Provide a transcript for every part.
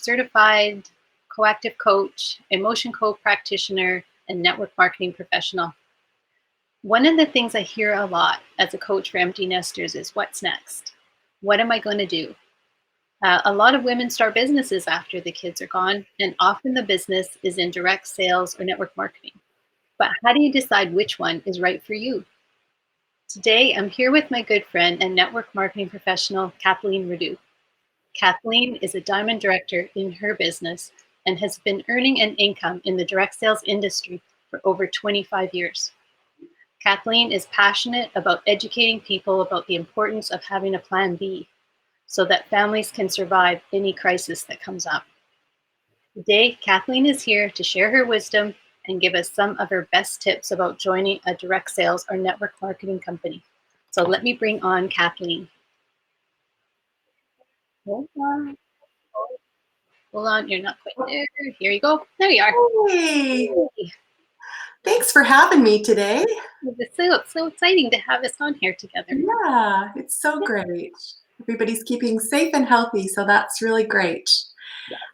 certified coactive coach, emotion co-practitioner, and network marketing professional. One of the things I hear a lot as a coach for empty nesters is what's next? What am I going to do? A lot of women start businesses after the kids are gone, and often the business is in direct sales or network marketing. But how do you decide which one is right for you? Today, I'm here with my good friend and network marketing professional, Kathleen Radu. Kathleen is a diamond director in her business and has been earning an income in the direct sales industry for over 25 years. Kathleen is passionate about educating people about the importance of having a plan B so that families can survive any crisis that comes up. Today, Kathleen is here to share her wisdom and give us some of her best tips about joining a direct sales or network marketing company. So let me bring on Kathleen. Hold on. Hold on, you're not quite there. Here you go. There you are. Hey, thanks for having me today. It's so exciting to have us on here together. Yeah, it's so great. Everybody's keeping safe and healthy, so that's really great.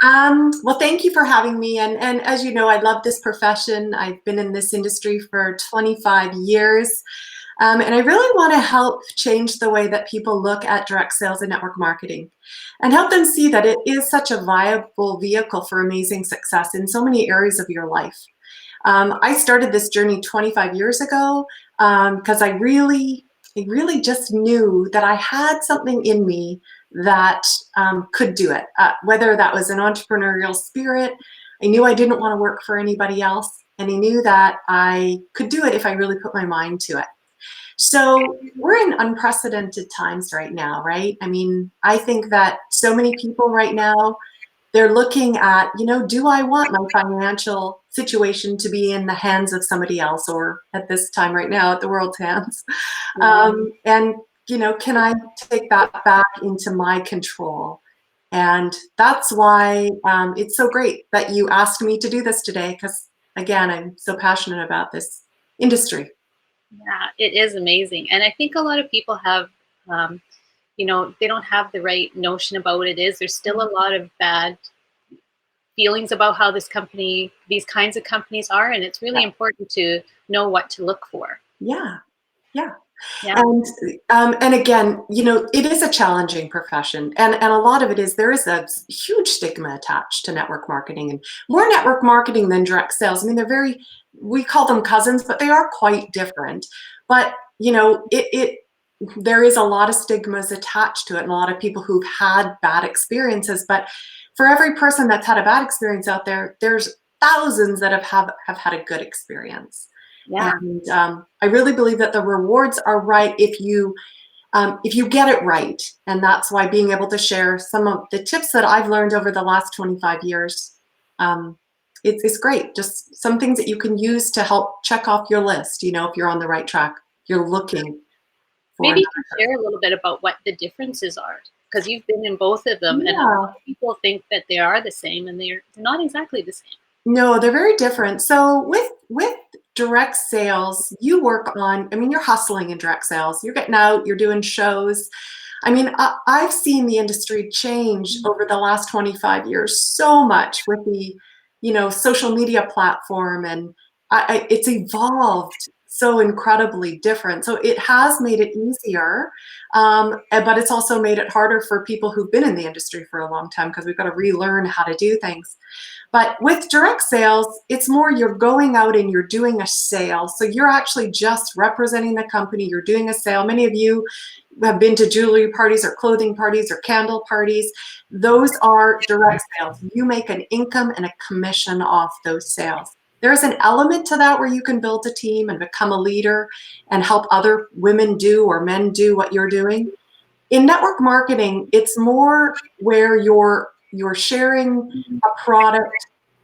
Well, thank you for having me. And as you know, I love this profession. I've been in this industry for 25 years. And I really want to help change the way that people look at direct sales and network marketing and help them see that it is such a viable vehicle for amazing success in so many areas of your life. I started this journey 25 years ago because I really just knew that I had something in me that could do it. Whether that was an entrepreneurial spirit, I knew I didn't want to work for anybody else, and I knew that I could do it if I really put my mind to it. So we're in unprecedented times right now, right? I mean, I think that so many people right now, they're looking at, do I want my financial situation to be in the hands of somebody else, or at this time right now, at the world's hands? And, can I take that back into my control? And that's why it's so great that you asked me to do this today, because, again, I'm so passionate about this industry. Yeah, it is amazing. And I think a lot of people have, they don't have the right notion about what it is. There's still a lot of bad feelings about how these kinds of companies are. And it's really important to know what to look for. Yeah. Yeah. And again, it is a challenging profession, and a lot of it is there is a huge stigma attached to network marketing, and more network marketing than direct sales. I mean, we call them cousins, but they are quite different. But there is a lot of stigmas attached to it, and a lot of people who've had bad experiences. But for every person that's had a bad experience out there, there's thousands that have had a good experience. Yeah. And I really believe that the rewards are right if you get it right. And that's why being able to share some of the tips that I've learned over the last 25 years, it's great. Just some things that you can use to help check off your list, if you're on the right track, you're looking for. Maybe you can share a little bit about what the differences are, because you've been in both of them. Yeah. And a lot of people think that they are the same, and they're not exactly the same. No, they're very different. So with direct sales, you're hustling in direct sales. You're getting out, you're doing shows. I mean, I've seen the industry change over the last 25 years so much with the, social media platform, and it's evolved so incredibly different. So it has made it easier, but it's also made it harder for people who've been in the industry for a long time, because we've got to relearn how to do things. But with direct sales, it's more you're going out and you're doing a sale. So you're actually just representing the company. You're doing a sale. Many of you have been to jewelry parties or clothing parties or candle parties. Those are direct sales. You make an income and a commission off those sales. There's an element to that where you can build a team and become a leader and help other women do or men do what you're doing. In network marketing, it's more where you're sharing a product,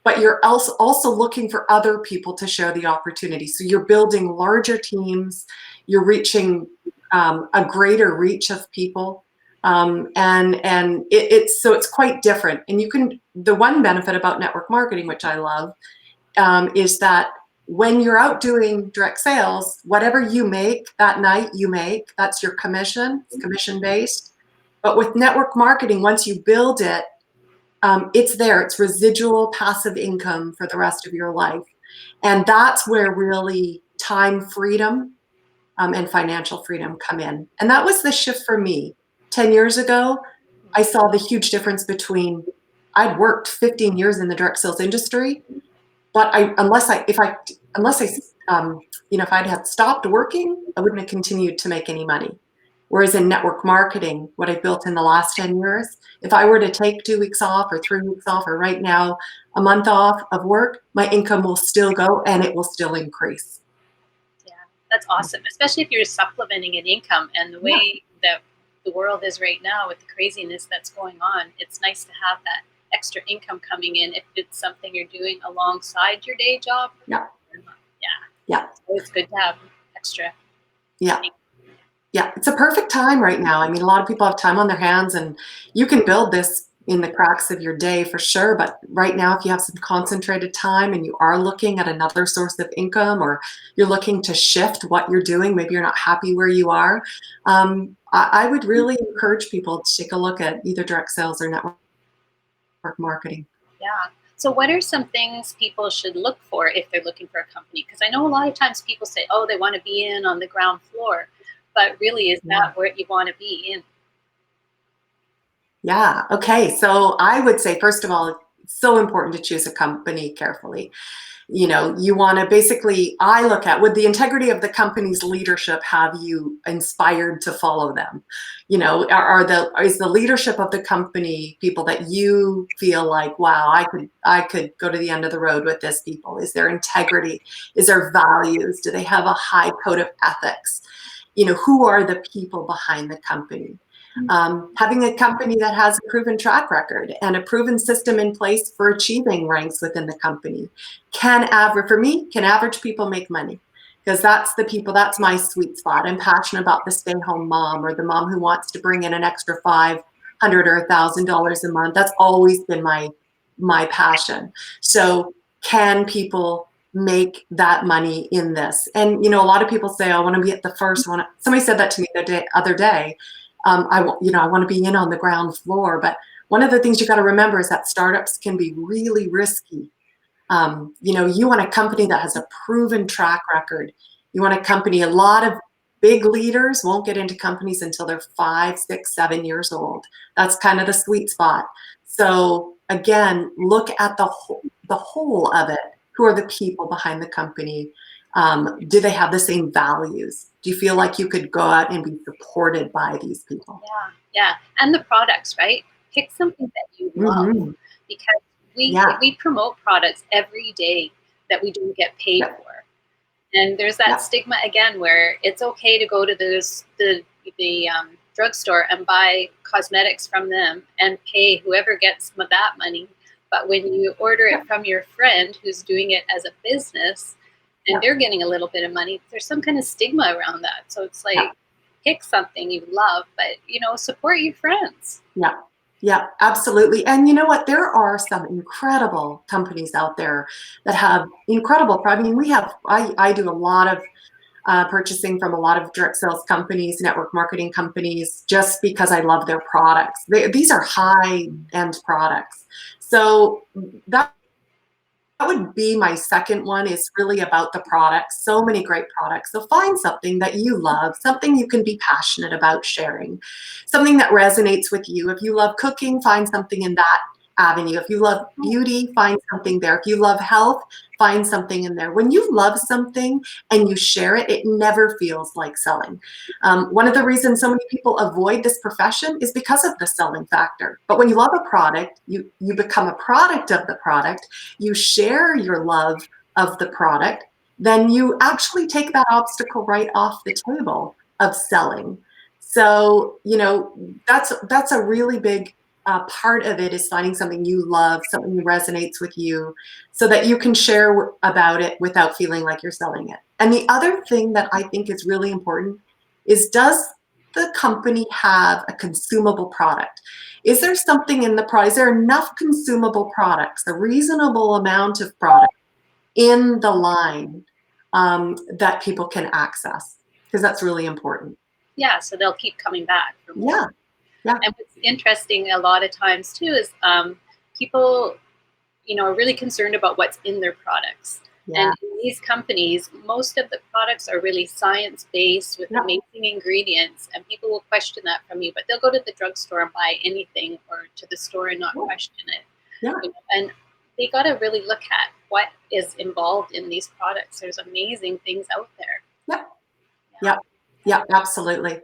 but you're also looking for other people to share the opportunity. So you're building larger teams, you're reaching a greater reach of people, and it's quite different. And the one benefit about network marketing, which I love, is that when you're out doing direct sales, whatever you make that night, that's your commission. It's commission based. But with network marketing, once you build it, it's there. It's residual passive income for the rest of your life. And that's where really time freedom and financial freedom come in. And that was the shift for me. 10 years ago, I saw the huge difference between, I'd worked 15 years in the direct sales industry, but if I'd had stopped working, I wouldn't have continued to make any money. Whereas in network marketing, what I've built in the last 10 years, if I were to take 2 weeks off or 3 weeks off, or right now a month off of work, my income will still go and it will still increase. Yeah, that's awesome, especially if you're supplementing an income. And the way that the world is right now with the craziness that's going on, it's nice to have that extra income coming in if it's something you're doing alongside your day job. Yeah. Yeah. So it's good to have extra. Yeah. Yeah, it's a perfect time right now. I mean, a lot of people have time on their hands, and you can build this in the cracks of your day for sure. But right now, if you have some concentrated time and you are looking at another source of income, or you're looking to shift what you're doing, maybe you're not happy where you are, I would really encourage people to take a look at either direct sales or network marketing. Yeah. So what are some things people should look for if they're looking for a company? Because I know a lot of times people say, oh, they want to be in on the ground floor. But really, is Yeah. that where you want to be in? Yeah. Okay. So I would say, first of all, it's so important to choose a company carefully. You want to basically, I look at, would the integrity of the company's leadership have you inspired to follow them? Is the leadership of the company people that you feel like, wow, I could go to the end of the road with this people? Is there integrity? Is there values? Do they have a high code of ethics? Who are the people behind the company? Having a company that has a proven track record and a proven system in place for achieving ranks within the company. Can average people make money? Because that's my sweet spot. I'm passionate about the stay-home mom, or the mom who wants to bring in an extra $500 or $1,000 a month. That's always been my passion. So can people make that money in this? And a lot of people say, I want to be at the first one. Somebody said that to me the other day. I want to be in on the ground floor. But one of the things you got to remember is that startups can be really risky. You want a company that has a proven track record. You want a lot of big leaders won't get into companies until they're 5, 6, 7 years old. That's kind of the sweet spot. So again, look at the whole of it. Who are the people behind the company? Do they have the same values? Do you feel like you could go out and be supported by these people? Yeah. And the products, right? Pick something that you love, because we promote products every day that we don't get paid for. And there's that stigma again, where it's okay to go to the drugstore and buy cosmetics from them and pay whoever gets that money. But when you order it from your friend who's doing it as a business, and they're getting a little bit of money, there's some kind of stigma around that. So it's like, pick something you love, but support your friends. Yeah, absolutely. And you know what? There are some incredible companies out there that have incredible. I mean, I do a lot of purchasing from a lot of direct sales companies, network marketing companies, just because I love their products. These are high-end products. So that would be my second one, is really about the products. So many great products. So find something that you love, something you can be passionate about sharing, something that resonates with you. If you love cooking, find something in that avenue. If you love beauty, find something there. If you love health, find something in there. When you love something and you share it, it never feels like selling. One of the reasons so many people avoid this profession is because of the selling factor. But when you love a product, you become a product of the product, you share your love of the product, then you actually take that obstacle right off the table of selling. So, that's a really big part of it, is finding something you love, something that resonates with you, so that you can share about it without feeling like you're selling it. And the other thing that I think is really important is, does the company have a consumable product? Is there something in the product? Is there enough consumable products, a reasonable amount of product in the line that people can access? Because that's really important. Yeah, so they'll keep coming back for more. Yeah. And what's interesting a lot of times too is people, are really concerned about what's in their products. Yeah. And in these companies, most of the products are really science-based with Yeah. amazing ingredients, and people will question that from you, but they'll go to the drugstore and buy anything, or to the store and not question it. Yeah. And they got to really look at what is involved in these products. There's amazing things out there. Yeah, absolutely.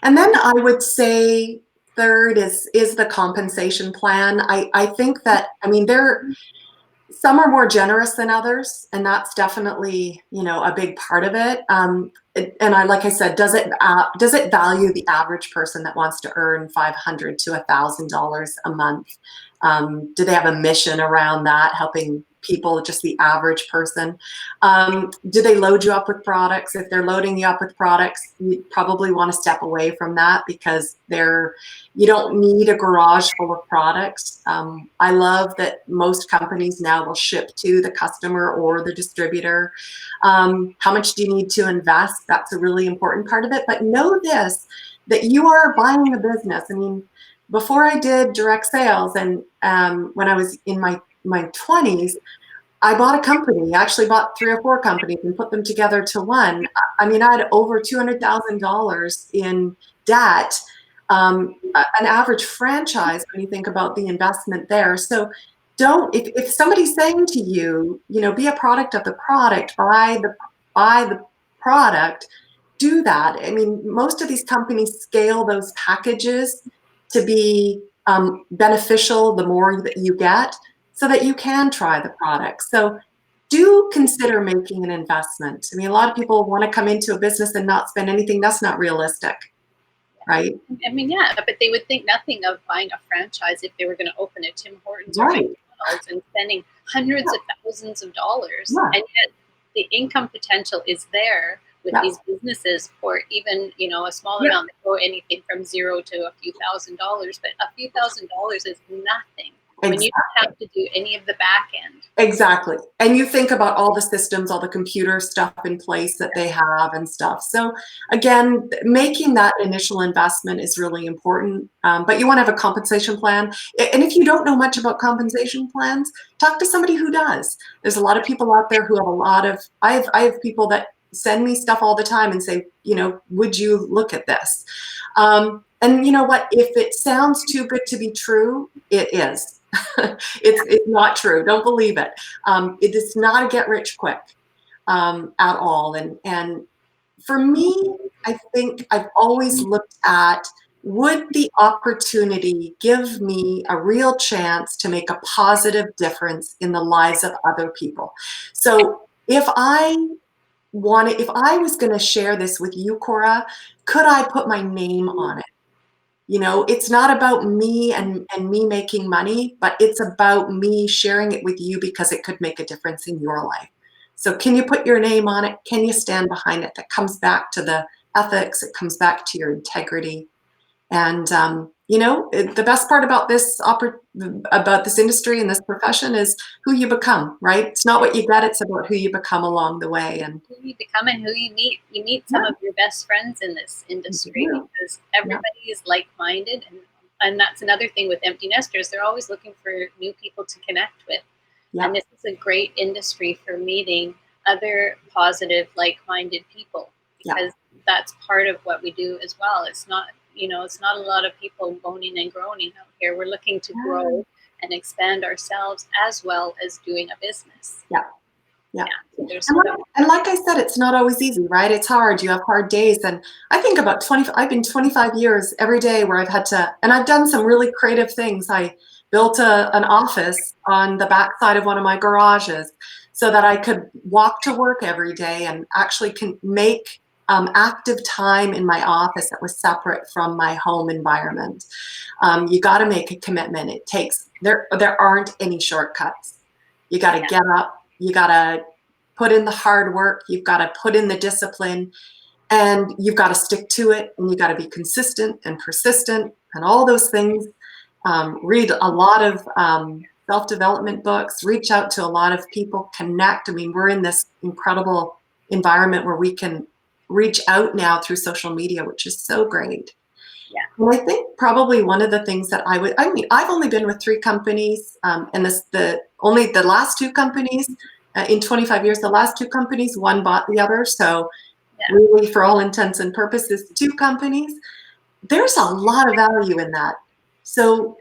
And then I would say third is the compensation plan. I think that, I mean, some are more generous than others, and that's definitely, a big part of it. Like I said, does it value the average person that wants to earn $500 to $1,000 a month? Do they have a mission around that, helping people, just the average person? Do they load you up with products? If they're loading you up with products, you probably want to step away from that, because you don't need a garage full of products. I love that most companies now will ship to the customer or the distributor. How much do you need to invest? That's a really important part of it. But know this, that you are buying a business. I mean, before I did direct sales, and when I was in my 20s, I bought a company. I actually bought 3 or 4 companies and put them together to one. I mean, I had over $200,000 in debt. An average franchise, when you think about the investment there. So if somebody's saying to you, be a product of the product, buy the product, do that. I mean, most of these companies scale those packages to be beneficial the more that you get, so that you can try the product. So do consider making an investment. I mean, a lot of people want to come into a business and not spend anything. That's not realistic, right? I mean, yeah, but they would think nothing of buying a franchise if they were going to open a Tim Hortons or Right. McDonald's and spending hundreds of thousands of dollars. Yeah. And yet the income potential is there with Yeah. these businesses for even, a small Yeah. amount. They go anything from $0 to a few $1,000s, but a few $1,000s is nothing when you don't have to do any of the back end. Exactly. And you think about all the systems, all the computer stuff in place that they have and stuff. So again, making that initial investment is really important. But you want to have a compensation plan. And if you don't know much about compensation plans, talk to somebody who does. There's a lot of people out there who have a lot of, I have people that send me stuff all the time and say, would you look at this? And you know what? If it sounds too good to be true, it is. It's not true. Don't believe it. It is not a get rich quick at all. And for me, I think I've always looked at, would the opportunity give me a real chance to make a positive difference in the lives of other people? So if I was going to share this with you, Cora, could I put my name on it? It's not about me and me making money, but it's about me sharing it with you because it could make a difference in your life. So can you put your name on it? Can you stand behind it? That comes back to the ethics. It comes back to your integrity. And the best part about this industry and this profession is who you become, right? It's not what you get, it's about who you become along the way. And who you become and who you meet. You meet some of your best friends in this industry because everybody is like-minded. And that's another thing with Empty Nesters. They're always looking for new people to connect with. And this is a great industry for meeting other positive, like-minded people, because that's part of what we do as well. It's not a lot of people moaning and groaning out here. We're looking to grow and expand ourselves as well as doing a business. Yeah. And like I said, it's not always easy, right? It's hard. You have hard days. And I think about I've been 25 years every day where I've had to, and I've done some really creative things. I built an office on the backside of one of my garages so that I could walk to work every day and actually can make active time in my office that was separate from my home environment. You got to make a commitment. It takes, there aren't any shortcuts. You got to get up. You got to put in the hard work. You've got to put in the discipline, and you've got to stick to it, and you got to be consistent and persistent and all those things. Read a lot of self-development books, reach out to a lot of people, connect. I mean, we're in this incredible environment where we can reach out now through social media, which is so great. Yeah. Well, I think probably one of the things that I mean, I've only been with 3 companies, and only the last 2 companies in 25 years, the last 2 companies, one bought the other. So Yeah. really, for all intents and purposes, 2 companies. There's a lot of value in that. So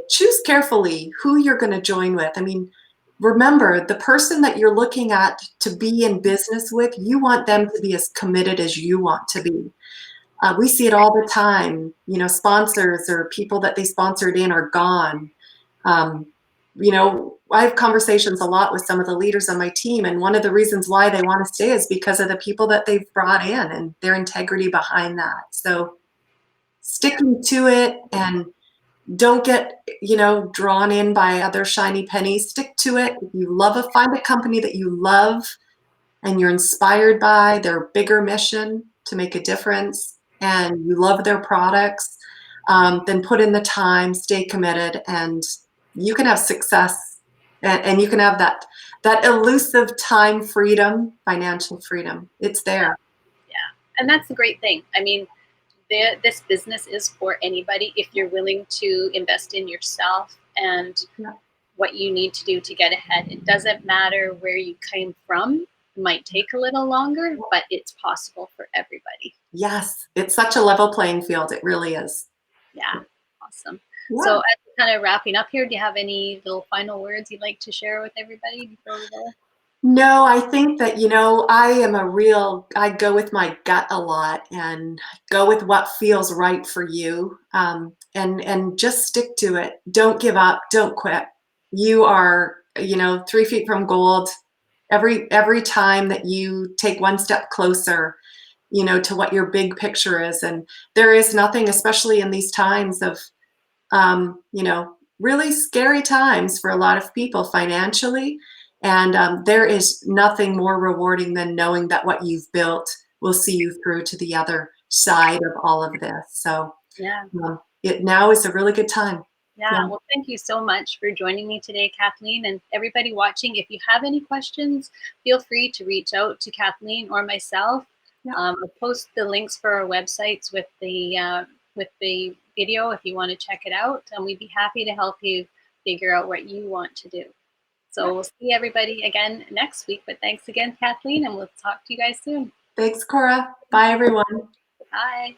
choose carefully who you're going to join with. I mean, remember the person that you're looking at to be in business with, you want them to be as committed as you want to be. We see it all the time. You know, sponsors or people that they sponsored in are gone. Um, you know, I have conversations a lot with some of the leaders on my team, and one of the reasons why they want to stay is because of the people that they've brought in and their integrity behind that. So sticking to it, and don't get, you know, drawn in by other shiny pennies. Stick to it. If you find a company that you love and you're inspired by their bigger mission to make a difference, and you love their products, then put in the time, stay committed, and you can have success, and you can have that elusive time freedom, financial freedom. It's there. Yeah. And that's the great thing. I mean, this business is for anybody if you're willing to invest in yourself and Yeah. what you need to do to get ahead. It doesn't matter where you came from. It might take a little longer, but it's possible for everybody. Yes, it's such a level playing field. It really is. Yeah, awesome. Yeah. So as we're kind of wrapping up here, do you have any little final words you'd like to share with everybody before we go? No, I think that, you know, I go with my gut a lot and go with what feels right for you. And just stick to it. Don't give up. Don't quit. You are, you know, 3 feet from gold. Every time that you take one step closer, you know, to what your big picture is. And there is nothing, especially in these times of, you know, really scary times for a lot of people financially. And there is nothing more rewarding than knowing that what you've built will see you through to the other side of all of this. So Yeah. it now is a really good time. Yeah. Yeah, well, thank you so much for joining me today, Kathleen. And everybody watching, if you have any questions, feel free to reach out to Kathleen or myself. Yeah. I'll post the links for our websites with the video if you want to check it out, and we'd be happy to help you figure out what you want to do. So we'll see everybody again next week. But thanks again, Kathleen, and we'll talk to you guys soon. Thanks, Cora. Bye, everyone. Bye.